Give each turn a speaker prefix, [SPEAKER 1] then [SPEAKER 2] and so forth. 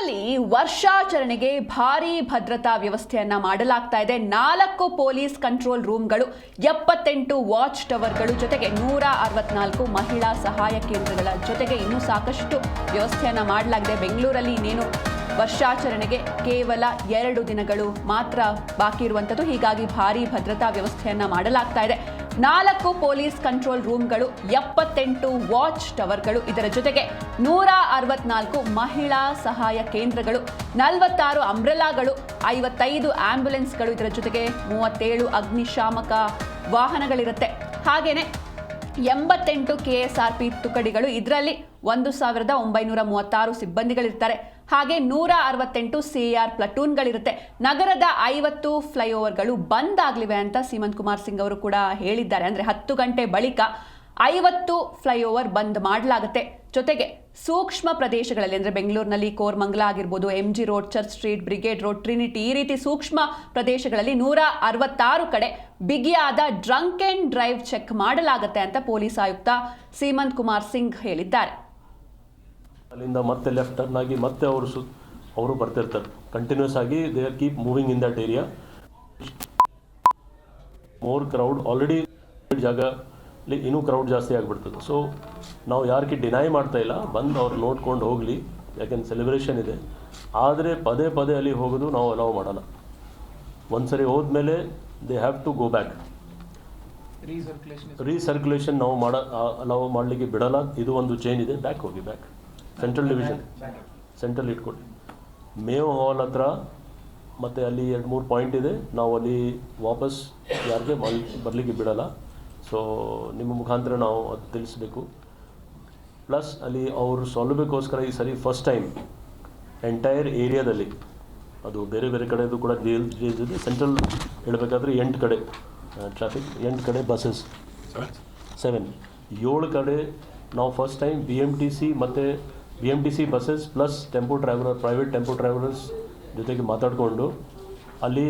[SPEAKER 1] ಬೆಂಗಳೂರಲ್ಲಿ ವರ್ಷಾಚರಣೆಗೆ ಭಾರೀ ಭದ್ರತಾ ವ್ಯವಸ್ಥೆಯನ್ನ ಮಾಡಲಾಗ್ತಾ ಇದೆ. 4 ಪೊಲೀಸ್ ಕಂಟ್ರೋಲ್ ರೂಮ್ಗಳು, 78 ವಾಚ್ ಟವರ್ಗಳು, ಜೊತೆಗೆ 164 ಮಹಿಳಾ ಸಹಾಯ ಕೇಂದ್ರಗಳ ಜೊತೆಗೆ ಇನ್ನೂ ಸಾಕಷ್ಟು ವ್ಯವಸ್ಥೆಯನ್ನ ಮಾಡಲಾಗಿದೆ. ಬೆಂಗಳೂರಲ್ಲಿ ಇನ್ನೇನು ವರ್ಷಾಚರಣೆಗೆ ಕೇವಲ 2 ದಿನಗಳು ಮಾತ್ರ ಬಾಕಿ ಇರುವಂಥದ್ದು. ಹೀಗಾಗಿ ಭಾರೀ ಭದ್ರತಾ ವ್ಯವಸ್ಥೆಯನ್ನ ಮಾಡಲಾಗ್ತಾ ಇದೆ. 4 ಪೊಲೀಸ್ ಕಂಟ್ರೋಲ್ ರೂಮ್ಗಳು, 78 ವಾಚ್ ಟವರ್ಗಳು, ಇದರ ಜೊತೆಗೆ 164 ಮಹಿಳಾ ಸಹಾಯ ಕೇಂದ್ರಗಳು, 46 ಅಂಬ್ರೆಲಾಗಳು, 55 ಆಂಬ್ಯುಲೆನ್ಸ್ಗಳು, ಇದರ ಜೊತೆಗೆ 37 ಅಗ್ನಿಶಾಮಕ ವಾಹನಗಳಿರುತ್ತೆ. ಹಾಗೇನೆ 88 KSRP ತುಕಡಿಗಳು, ಇದರಲ್ಲಿ 1936 ಸಿಬ್ಬಂದಿಗಳಿರ್ತಾರೆ. ಹಾಗೆ 168 CAR ಪ್ಲಟೂನ್ಗಳಿರುತ್ತೆ. ನಗರದ 50 ಫ್ಲೈಓವರ್ಗಳು ಬಂದ್ ಆಗಲಿವೆ ಅಂತ ಸೀಮಂತ್ ಕುಮಾರ್ ಸಿಂಗ್ ಅವರು ಕೂಡ ಹೇಳಿದ್ದಾರೆ. ಅಂದರೆ 10 ಗಂಟೆ ಬಳಿಕ 50 ಫ್ಲೈಓವರ್ ಬಂದ್ ಮಾಡಲಾಗುತ್ತೆ. ಜೊತೆಗೆ ಸೂಕ್ಷ್ಮ ಪ್ರದೇಶಗಳಲ್ಲಿ ಅಂದರೆ ಬೆಂಗಳೂರಿನಲ್ಲಿ ಕೋರ್ಮಂಗಲ ಆಗಿರ್ಬೋದು, MG road, church street, brigade road, Trinity, ಈ ರೀತಿ ಸೂಕ್ಷ್ಮ ಪ್ರದೇಶಗಳಲ್ಲಿ 166 ಕಡೆ ಬಿಗಿಯಾದ ಡ್ರಂಕ್ ಅಂಡ್ ಡ್ರೈವ್ ಚೆಕ್ ಮಾಡಲಾಗುತ್ತೆ ಅಂತ ಪೊಲೀಸ್ ಆಯುಕ್ತ ಸೀಮಂತ್ ಕುಮಾರ್ ಸಿಂಗ್ ಹೇಳಿದ್ದಾರೆ.
[SPEAKER 2] ಅಲ್ಲಿಂದ ಮತ್ತೆ ಲೆಫ್ಟ್ ಟರ್ನ್ ಆಗಿ ಮತ್ತೆ ಅವರು ಬರ್ತಿರ್ತಾರೆ. ಕಂಟಿನ್ಯೂಸ್ ಆಗಿ they are keep moving in that area. More crowd already ಜಾಗ ಇನ್ನೂ ಕ್ರೌಡ್ ಜಾಸ್ತಿ ಆಗಿಬಿಡ್ತದೆ. ಸೊ ನಾವು ಯಾರಿಗೆ ಡಿನೈ ಮಾಡ್ತಾ ಇಲ್ಲ, ಬಂದು ಅವ್ರು ನೋಡ್ಕೊಂಡು ಹೋಗಲಿ, ಯಾಕೆಂದ್ರೆ ಸೆಲೆಬ್ರೇಷನ್ ಇದೆ. ಆದರೆ ಪದೇ ಪದೇ ಅಲ್ಲಿ ಹೋಗೋದು ನಾವು ಅಲೌ ಮಾಡಲ್ಲ. ಒಂದ್ಸರಿ ಹೋದ್ಮೇಲೆ they have to go back. Recirculation ನಾವು ಅಲೌ ಮಾಡಲಿಕ್ಕೆ ಬಿಡಲ್ಲ. ಇದು ಒಂದು ಚೇಂಜ್ ಇದೆ. ಬ್ಯಾಕ್ ಹೋಗಿ, ಬ್ಯಾಕ್ ಸೆಂಟ್ರಲ್ ಡಿವಿಷನ್ ಸೆಂಟ್ರಲ್ ಇಟ್ಕೊಳ್ಳಿ. ಮೇವ್ ಹಾಲ್ ಹತ್ರ ಮತ್ತು ಅಲ್ಲಿ 2-3 ಪಾಯಿಂಟ್ ಇದೆ. ನಾವು ಅಲ್ಲಿ ವಾಪಸ್ ಯಾರಿಗೆ ಬರಲಿಕ್ಕೆ ಬಿಡಲ್ಲ. ಸೊ ನಿಮ್ಮ ಮುಖಾಂತರ ನಾವು ಅದು ತಿಳಿಸ್ಬೇಕು. ಪ್ಲಸ್ ಅಲ್ಲಿ ಅವರು ಸೌಲಭ್ಯಕ್ಕೋಸ್ಕರ ಈ ಸರಿ ಫಸ್ಟ್ ಟೈಮ್ ಎಂಟೈರ್ ಏರಿಯಾದಲ್ಲಿ, ಅದು ಬೇರೆ ಬೇರೆ ಕಡೆದು ಕೂಡ ರೇಂಜ್ ಇದೆ. ಸೆಂಟ್ರಲ್ ಹೇಳಬೇಕಾದ್ರೆ 8 ಕಡೆ ಟ್ರಾಫಿಕ್, 8 ಕಡೆ ಬಸ್ಸಸ್, 7 ಕಡೆ ನಾವು ಫಸ್ಟ್ ಟೈಮ್ BMTC ಮತ್ತು BMTC buses plus tempo traveller, private tempo travellers ಜೊತೆಗೆ ಮಾತಾಡಿಕೊಂಡು ಅಲ್ಲಿ